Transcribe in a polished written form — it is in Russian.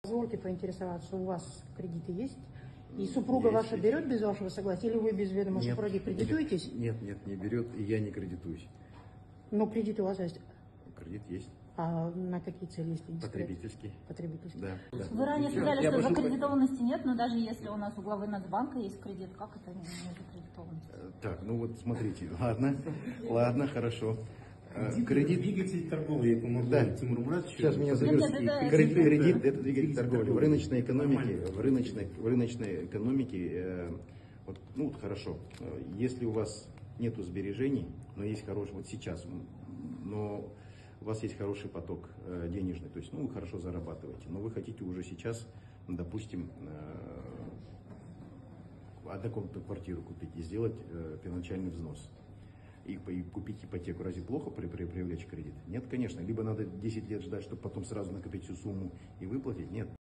Позвольте поинтересоваться, у вас кредиты есть? И супруга ваша есть. берет без вашего согласия, или вы без ведома Нет, супруги кредитуетесь? Нет, не берет, и я не кредитуюсь. Но кредит у вас есть. Кредит есть. А на какие цели, если не секрет? Потребительский. Потребительский. Да. Вы ранее сказали, что закредитованности нет, но даже если у нас у главы Нацбанка есть кредит, как это не закредитованность? Так, ну вот смотрите, ладно, хорошо. Кредит. Двигатель торговли помогло Тимуру Муратовичу. Сейчас меня завершит. Кредит – это двигатель торговли. В рыночной экономике, вот, ну вот хорошо, если у вас нету сбережений, но есть хороший, вот сейчас, но у вас есть хороший поток денежный, то есть, ну, вы хорошо зарабатываете, но вы хотите уже сейчас, допустим, однокомнатную квартиру купить и сделать первоначальный взнос. И купить ипотеку, разве плохо привлечь кредит? Нет, конечно. Либо надо 10 лет ждать, чтобы потом сразу накопить всю сумму и выплатить. Нет.